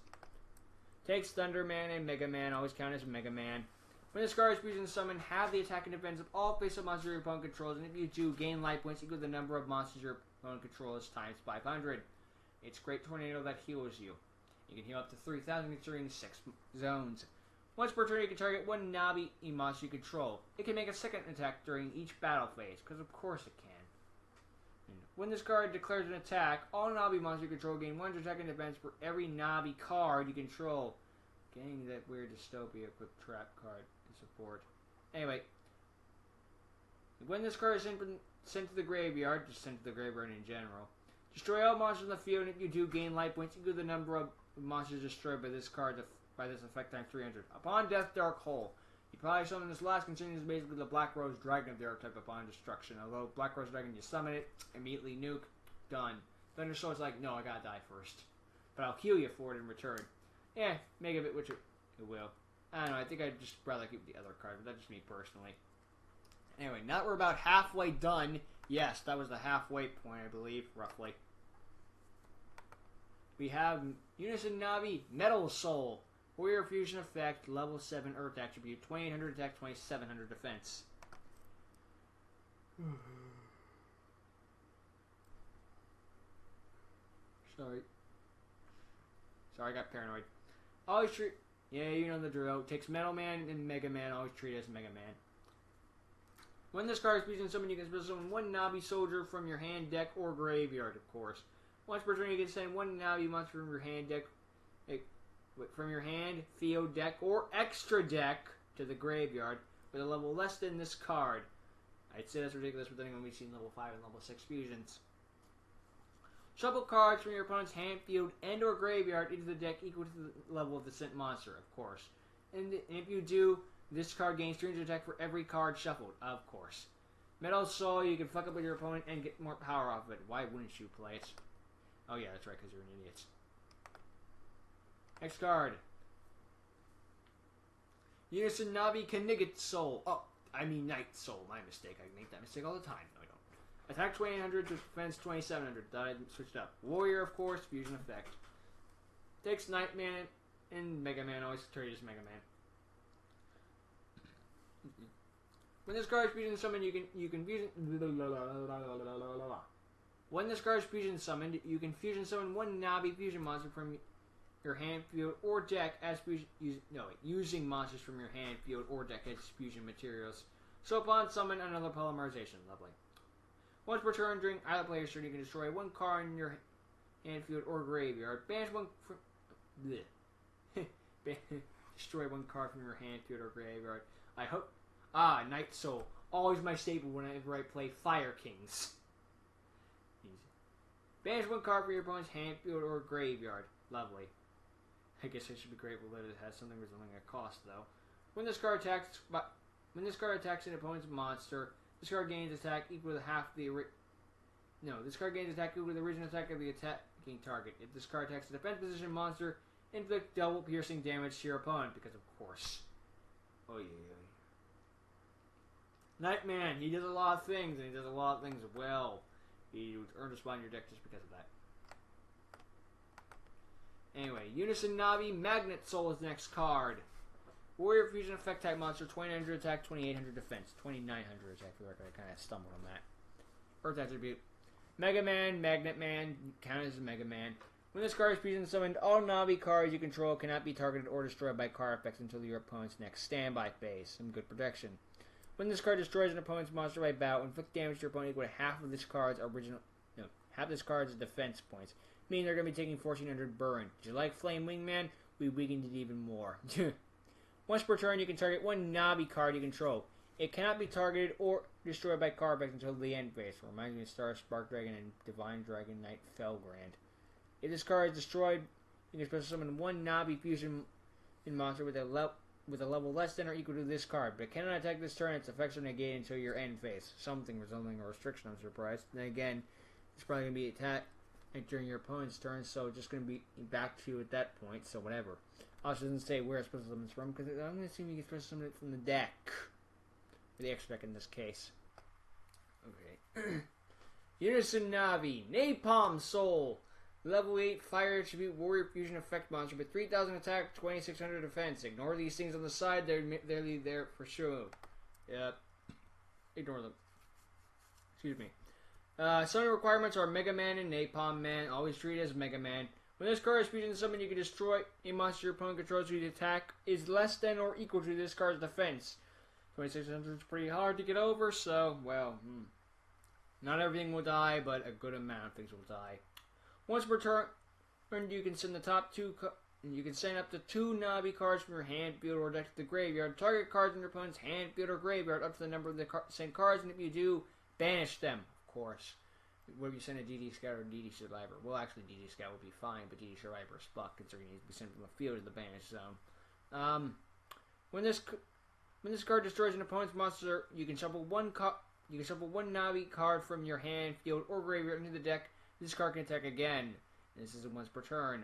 Takes Thunder Man and Mega Man. Always count as Mega Man. When this card is fusion summoned, have the attack and defense of all face-up monsters your opponent controls, and if you do, gain life points equal to the number of monsters your opponent controls times 500. It's Great Tornado that heals you. You can heal up to 3,000 considering 6 zones. Once per turn, you can target one Navi monster you control. It can make a second attack during each battle phase, because of course it can. When this card declares an attack, all Navi monsters you control gain 1 attack and defense for every Navi card you control. Getting that weird dystopia quick trap card to support. Anyway, when this card is sent to the graveyard, just sent to the graveyard in general, destroy all monsters in the field, and if you do, gain life points equal to the number of monsters destroyed by this card by this effect times 300. Upon death, Dark Hole. You probably summon this last, considering this is basically the Black Rose Dragon of the archetype upon destruction. Although Black Rose Dragon, you summon it, immediately nuke, done. Thunder Soul's like, no, I gotta die first. But I'll heal you for it in return. Yeah, make of it which it will. I don't know, I think I'd just rather keep the other card, but that's just me personally. Anyway, now that we're about halfway done, yes, that was the halfway point, I believe, roughly. We have Unison Navi, Metal Soul, Warrior Fusion Effect, level 7 Earth Attribute, 2800 attack, 2700 defense. Sorry, I got paranoid. Always treat... Yeah, you know the drill. Takes Metal Man and Mega Man. Always treat it as Mega Man. When this card is used in summon, you can special summon one Navi soldier from your hand, deck, or graveyard, of course. Once per turn, you can send one Navi monster from your hand, deck, from your hand, field, deck, or extra deck to the graveyard with a level less than this card. I'd say that's ridiculous, but then when we've seen level 5 and level 6 fusions. Shuffle cards from your opponent's hand, field, and or graveyard into the deck equal to the level of the sent monster, of course. And if you do, this card gains 300 attack for every card shuffled, of course. Metal Soul, you can fuck up with your opponent and get more power off of it. Why wouldn't you play it? Oh yeah, that's right, because you're an idiot. Next card. Unison Navi Knigget Soul. Oh, I mean Night Soul. My mistake. I make that mistake all the time. No, I don't. Attack 2800 to defense 2700. That I switched up. Warrior, of course, fusion effect. Takes Nightman and Mega Man. Always treated as Mega Man. When this card is fusion summoned, you can fusion. When this card is fusion summoned, you can fusion summon one Navi fusion monster from your hand, field, or deck as fusion. Using monsters from your hand, field, or deck as fusion materials. So upon summon, another polymerization. Lovely. Once per turn during either player's turn, you can destroy one card in your hand, field, or graveyard. Banish one from... Destroy one card from your hand, field, or graveyard. I hope... Ah, Night Soul. Always my staple whenever I play Fire Kings. Easy. Banish one card from your opponent's hand, field, or graveyard. Lovely. I guess I should be grateful that it has something resembling a cost, though. When this card attacks an opponent's monster... This card gains attack equal to half the this card gains attack equal to the original attack of the attacking target. If this card attacks a defense position monster, inflict double piercing damage to your opponent, because of course. Oh yeah. Nightman, he does a lot of things, and he does a lot of things well. He would earn a spot in your deck just because of that. Anyway, Unison Navi Magnet Soul is the next card. Warrior Fusion Effect type monster, 2900 attack, 2800 defense, 2900 attack. I feel like I kind of stumbled on that. Earth Attribute. Mega Man, Magnet Man, count as a Mega Man. When this card is fusion summoned, all Navi cards you control cannot be targeted or destroyed by card effects until your opponent's next standby phase. Some good protection. When this card destroys an opponent's monster by battle, inflict damage to your opponent equal to half of this card's defense points. Meaning they're going to be taking 1400 burn. Did you like Flame Wingman? We weakened it even more. Once per turn, you can target one Navi card you control. It cannot be targeted or destroyed by card effects until the end phase. Reminds me of Star Spark Dragon and Divine Dragon Knight Felgrand. If this card is destroyed, you can special summon one Navi fusion monster with a level less than or equal to this card, but it cannot attack this turn. Its effects are negated until your end phase. Something resembling a restriction, I'm surprised. Then again, it's probably going to be attacked during your opponent's turn, so it's just going to be back to you at that point, so whatever. Also doesn't say where it's supposed to summon it from, because I'm going to assume you can supposed to summon it from the deck. Or the extra deck in this case. Okay. Unison Navi, Napalm Soul. Level 8 Fire Attribute Warrior Fusion Effect Monster with 3000 attack, 2600 defense. Ignore these things on the side, they're there for sure. Yep. Ignore them. Excuse me. Summon requirements are Mega Man and Napalm Man. Always treat it as Mega Man. When this card is fusion summoned, you can destroy a monster your opponent controls whose attack is less than or equal to this card's defense. 2600 is pretty hard to get over, so, well, not everything will die, but a good amount of things will die. Once per turn, you can send the top two. You can send up to 2 Navi cards from your hand, field, or deck to the graveyard. Target cards in your opponent's hand, field, or graveyard up to the number of the same cards, and if you do, banish them, of course. Whether you send a DD Scout or DD Survivor. Well, actually, DD Scout would be fine, but DD Survivor is fucked, considering it needs to be sent from the field to the banish zone. When this card destroys an opponent's monster, you can shuffle one Navi card from your hand, field, or graveyard into the deck. This card can attack again. And this is once per turn.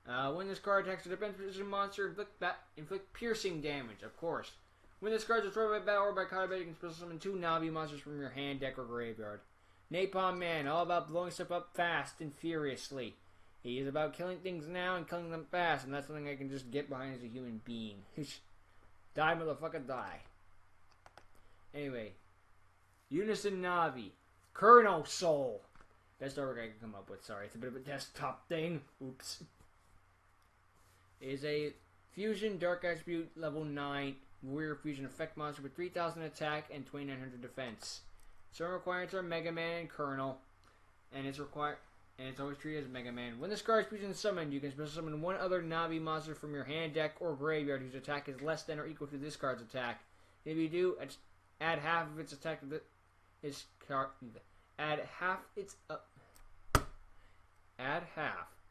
When this card attacks a defense position monster, inflict piercing damage, of course. When this card is destroyed by battle or by combat, you can special summon 2 Navi monsters from your hand, deck, or graveyard. Napalm Man, all about blowing stuff up fast and furiously. He is about killing things now and killing them fast, and that's something I can just get behind as a human being. Die, motherfucker, die. Anyway. Unison Navi. Colonel Soul. Best artwork I can come up with. Sorry, it's a bit of a desktop thing. Oops. It is a Fusion Dark Attribute level 9 Warrior Fusion effect monster with 3,000 attack and 2,900 defense. Some requirements are Mega Man and Colonel, and it's always treated as Mega Man. When this card is fusion summoned, you can special summon 1 other Navi monster from your hand, deck, or graveyard whose attack is less than or equal to this card's attack. If you do, add half of its attack to this card. Add half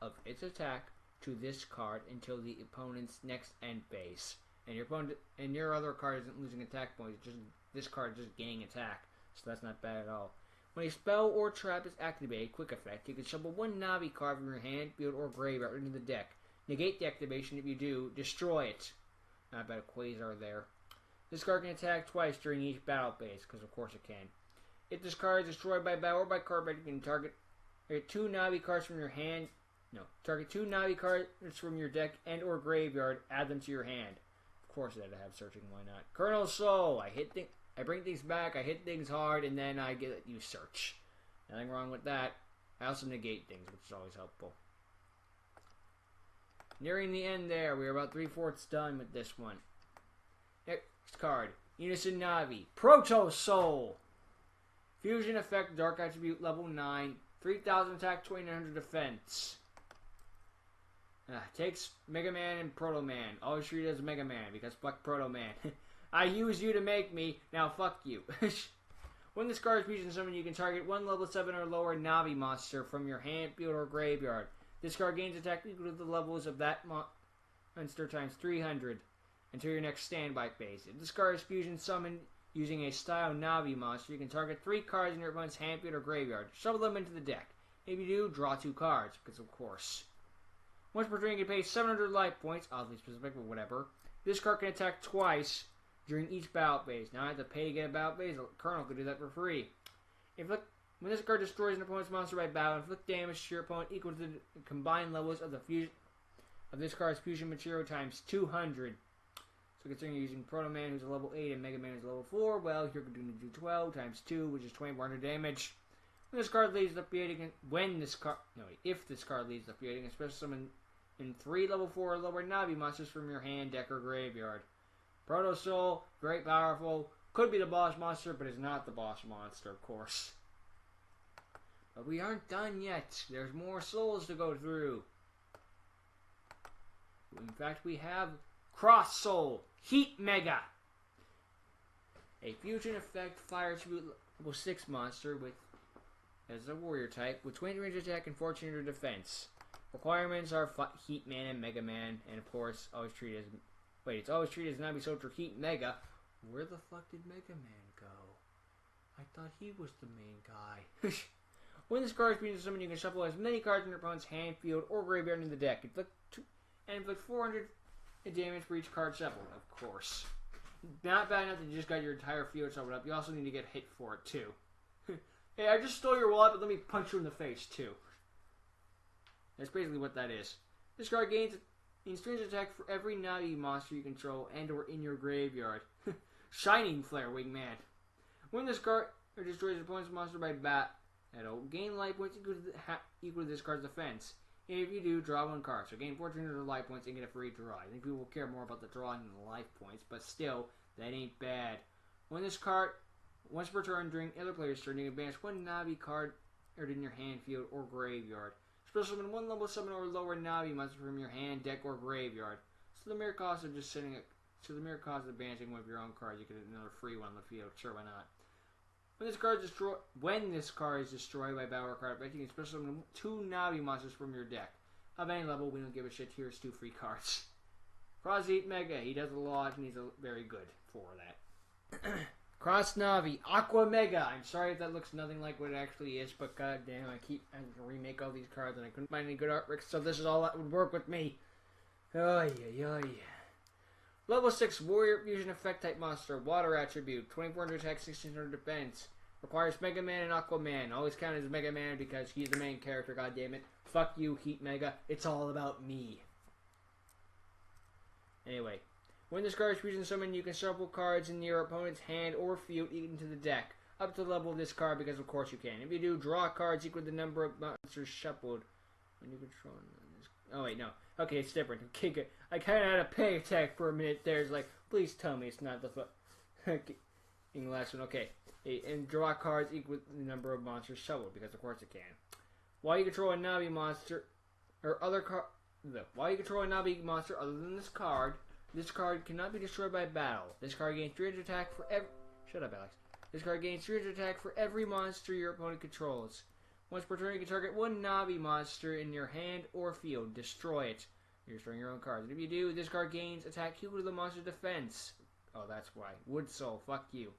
of its attack to this card until the opponent's next end phase. And your other card isn't losing attack points. It's just this card is just gaining attack, so that's not bad at all. When a spell or trap is activated, quick effect, you can shuffle 1 Navi card from your hand, field, or graveyard into the deck. Negate the activation. If you do, destroy it. Not bad, a Quasar there. This card can attack twice during each battle phase, because of course it can. If this card is destroyed by battle or by combat, you can target 2 Navi cards from your hand. Target 2 Navi cards from your deck and or graveyard. Add them to your hand. Of course, it had to have searching. Why not? Colonel Soul. I bring things back. I hit things hard, and then I get you search. Nothing wrong with that. I also negate things, which is always helpful. Nearing the end there. We are about 3/4 done with this one. Next card. Unison Navi. Proto Soul. Fusion effect. Dark Attribute level 9. 3,000 attack, 2,900 defense. Takes Mega Man and Proto Man. Always treated as Mega Man, because fuck Proto Man. I use you to make me, now fuck you. When this card is fusion summoned, you can target 1 level 7 or lower Navi monster from your hand, field, or graveyard. This card gains attack equal to the levels of that monster times 300 until your next standby phase. If this card is fusion summoned using a style Navi monster, you can target 3 cards in your opponent's hand, field, or graveyard. Shuffle them into the deck. If you do, draw 2 cards, because of course. Once per turn, you can pay 700 life points, oddly specific, but whatever. This card can attack twice during each battle phase. Now I have to pay to get a battle phase. The Colonel could do that for free. When this card destroys an opponent's monster by battle, inflict damage to your opponent equal to the combined levels of this card's fusion material times 200. So considering you're using Proto Man, who's a level 8, and Mega Man, who's a level 4, well, you're going to do 12 times 2, which is 2,400 damage. When this card leaves the field, if this card leaves the field, you can special summon in 3 level 4 or lower Navi monsters from your hand, deck, or graveyard. Proto Soul, great powerful, could be the boss monster, but is not the boss monster, of course. But we aren't done yet. There's more souls to go through. In fact, we have Cross Soul, Heat Mega. A fusion effect fire attribute level 6 monster as a warrior type with 20 range attack and 1400 defense. Requirements are Heat Man and Mega Man, and of course, always treated as... Wait, it's always treated as Navi Soldier Heat Mega. Where the fuck did Mega Man go? I thought he was the main guy. When this card is being summoned, you can shuffle as many cards in your opponent's hand, field, or graveyard in the deck. Inflict 400 damage for each card shuffled, of course. Not bad enough that you just got your entire field shuffled up. You also need to get hit for it, too. Hey, I just stole your wallet, but let me punch you in the face, too. That's basically what that is. This card gains strange attack for every Navi monster you control and or in your graveyard. Shining Flare Wingman. When this card destroys your opponent's monster by battle, gain life points equal to this card's defense. If you do, draw 1 card. So gain 1,400 life points and get a free draw. I think people will care more about the drawing than the life points, but still, that ain't bad. When this card, once per turn during other player's turn, you can banish 1 Navi card in your hand, field, or graveyard. Special summon 1 level 7 or lower Navi monster from your hand, deck, or graveyard. So the mere cost of banishing one of your own cards, you get another free one on the field. Sure, why not? When this card is destroyed by battle or card effect, you can special summon 2 Navi monsters from your deck. Of any level, we don't give a shit. Here's 2 free cards. Cross Heat Mega. He does a lot, and he's very good for that. Cross Navi, Aqua Mega. I'm sorry if that looks nothing like what it actually is, but goddamn, I keep having to remake all these cards and I couldn't find any good artwork, so this is all that would work with me. Oy, oy, oy. Level 6 Warrior Fusion Effect type monster, Water Attribute, 2400 attack, 1600 defense. Requires Mega Man and Aquaman. Always count as Mega Man because he's the main character, goddammit. Fuck you, Heat Mega. It's all about me. Anyway. When this card is fusion summoned, you can shuffle cards in your opponent's hand or field into the deck. Up to the level of this card because of course you can. If you do, draw cards equal to the number of monsters shuffled. When you control this. Oh wait, no. Okay, it's different. Okay, I kind of had a pay attack for a minute there. It's like, please tell me it's not the in the last one. Okay. And draw cards equal to the number of monsters shuffled because of course it can. While you control a Navi monster or other card, while you control a Navi monster other than this card cannot be destroyed by battle. This card gains 300 attack for every. Shut up, Alex. This card gains 300 attack for every monster your opponent controls. Once per turn, you can target one Navi monster in your hand or field. Destroy it. You're destroying your own cards. And if you do, this card gains attack equal to the monster's defense. Oh, that's why. Wood Soul. Fuck you.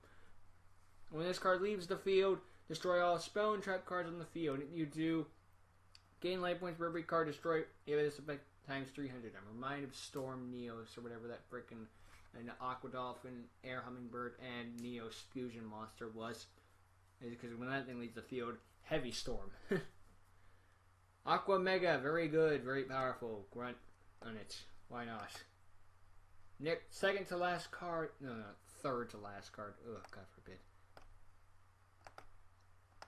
When this card leaves the field, destroy all spell and trap cards on the field. If you do, gain life points for every card destroyed. If this effect times 300. I'm reminded of Storm, Neos, or whatever that frickin' an Aqua Dolphin, Air Hummingbird, and Neos fusion monster was. Because when that thing leaves the field, heavy storm. Aqua Mega, very good, very powerful. Grunt on it. Why not? Second to last card. No, third to last card. Ugh, God forbid.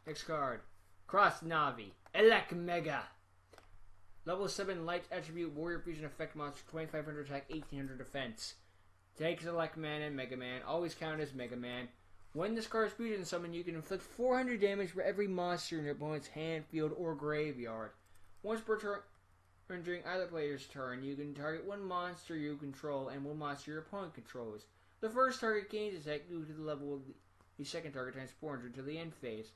Next card. Cross Navi. Elec Mega. Level 7 Light Attribute Warrior Fusion Effect Monster, 2500 attack, 1800 defense. Takes Elec Man and Mega Man. Always count as Mega Man. When this card is fusion summoned, you can inflict 400 damage for every monster in your opponent's hand, field, or graveyard. Once per turn during either player's turn, you can target one monster you control and one monster your opponent controls. The first target gains attack due to the level of the second target times 400 to the end phase.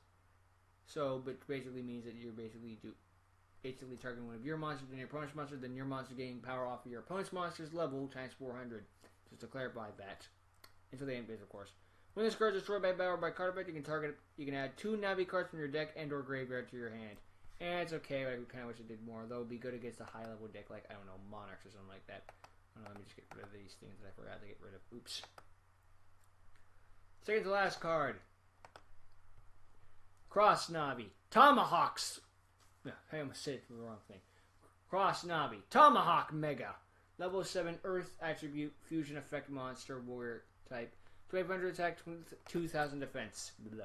So, but basically means that you're basically targeting one of your monsters and your opponent's monster, then your monster gaining power off of your opponent's monster's level times 400. Just to clarify that. Until the end phase, of course. When this card is destroyed by battle or by card effect, you can add 2 Navi cards from your deck and or graveyard to your hand. And it's okay, but I kind of wish it did more. Though it would be good against a high level deck like, I don't know, Monarchs or something like that. Let me just get rid of these things that I forgot to get rid of. Oops. Second to last card. Cross Navi. Tomahawks. I almost said the wrong thing. Cross Navi. Tomahawk Mega. Level 7 Earth Attribute Fusion Effect Monster Warrior Type. 1200 attack, 2000 defense. Blah.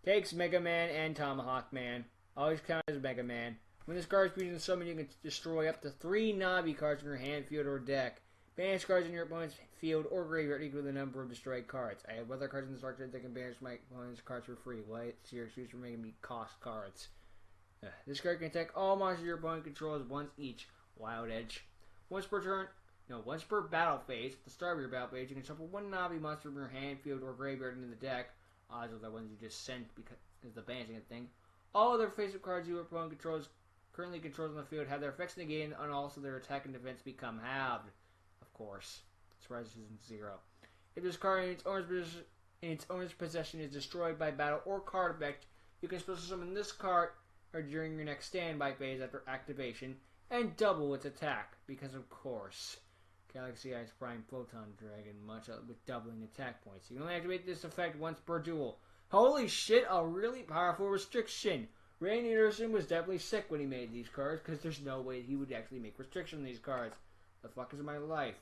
Takes Mega Man and Tomahawk Man. Always count as Mega Man. When this card is fusion summoned, you can destroy up to 3 Navi cards in your hand, field, or deck. Banish cards in your opponent's field or graveyard equal to the number of destroyed cards. I have other cards in this archetype that can banish my opponent's cards for free. What's your excuse for making me cost cards? This card can attack all monsters your opponent controls once each. Wild Edge. Once per battle phase, at the start of your battle phase, you can shuffle one Navi monster from your hand, field, or graveyard into the deck. Odds are the ones you just sent because is the banishing thing. All other face-up cards your opponent currently controls on the field have their effects negated and also their attack and defense become halved. Of course. Surprise isn't 0. If this card in its owner's possession is destroyed by battle or card effect, you can special summon this card or during your next standby phase after activation and double its attack, because of course. Galaxy Ice Prime Photon Dragon, much with doubling attack points. You can only activate this effect once per duel. Holy shit, a really powerful restriction. Randy Anderson was definitely sick when he made these cards, because there's no way he would actually make restriction on these cards. The fuck is my life?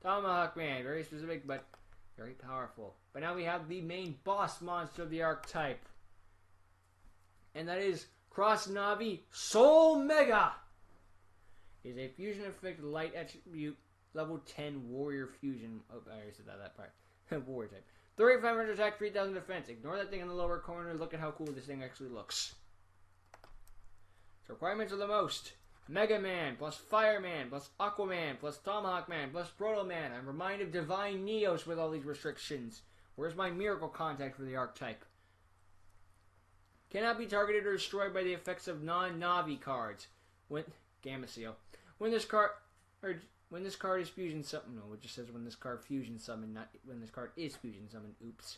Tomahawk Man, very specific, but very powerful. But now we have the main boss monster of the archetype. And that is Cross Navi Soul Mega. Is a fusion effect light attribute level 10 warrior fusion. Oh, I already said that part. Warrior type. 3500 attack, 3000 defense. Ignore that thing in the lower corner. Look at how cool this thing actually looks. So requirements are the most. Mega Man plus Fireman plus Aquaman plus Tomahawk Man plus Proto Man. I'm reminded of Divine Neos with all these restrictions. Where's my miracle contact for the archetype? Cannot be targeted or destroyed by the effects of non-Navi cards. Gamma Seal. When When this card is fusion summoned, no, it just says when this card fusion summoned, not when this card is fusion summoned. Oops.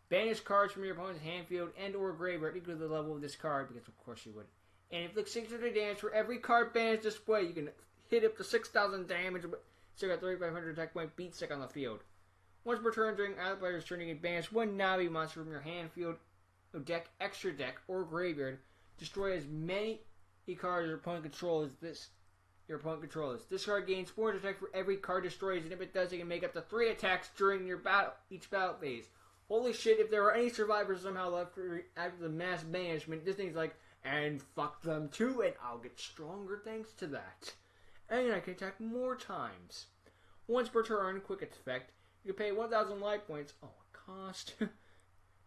Banish cards from your opponent's hand field and or graveyard equal to the level of this card, because of course you would. And inflict 600 damage for every card banished display. You can hit up to 6,000 damage, still got 3,500 attack point, beat stick on the field. Once per turn during either player's turn, you can banish one Navi monster from your hand field, deck, extra deck, or graveyard. Destroy as many cards your opponent controls This card gains 400 attack for every card destroys, and if it does, it can make up to 3 attacks during your each battle phase. Holy shit, if there are any survivors somehow left after the mass banishment, this thing's like, and fuck them too, and I'll get stronger thanks to that. And I can attack more times. Once per turn, quick effect, you can pay 1,000 life points. Oh, cost.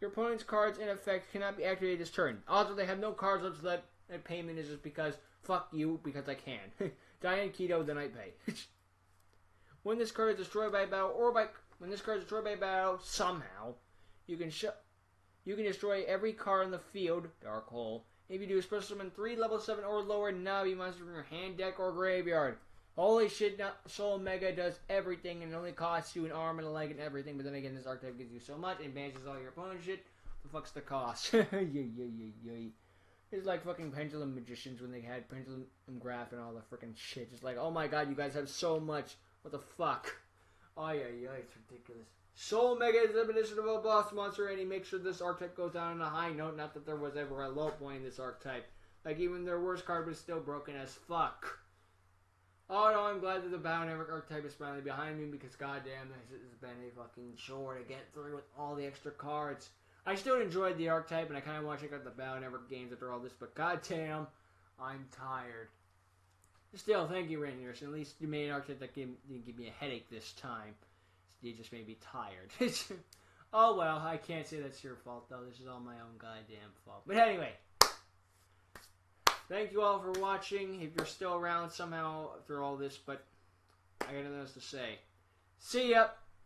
Your opponent's cards in effect cannot be activated this turn. Also, they have no cards left, so that payment is just because, fuck you, because I can. Diane Keto, then I pay. When this card is destroyed by battle, somehow, you can destroy every card in the field, Dark Hole. If you do, special summon 3 level 7 or lower Navi monsters from your hand, deck, or graveyard. Holy shit, Soul Mega does everything and it only costs you an arm and a leg and everything, but then again, this archetype gives you so much and banishes all your opponent's shit. What the fuck's the cost? It's like fucking Pendulum Magicians when they had Pendulum Graph and all the freaking shit. Just like, oh my god, you guys have so much. What the fuck? Oh yeah, it's ridiculous. Soul Mega is the definition of a boss monster, and he makes sure this archetype goes down on a high note. Not that there was ever a low point in this archetype. Like, even their worst card was still broken as fuck. Oh no, I'm glad that the Bow Network archetype is finally behind me, because goddamn, this has been a fucking chore to get through with all the extra cards. I still enjoyed the archetype, and I kind of want to check out the Bow Network games after all this, but goddamn, I'm tired. Still, thank you, Rainiers. At least you made an archetype that didn't give me a headache this time. You just made me tired. Oh well, I can't say that's your fault, though. This is all my own goddamn fault. But anyway, thank you all for watching. If you're still around somehow through all this, but I got nothing else to say. See ya!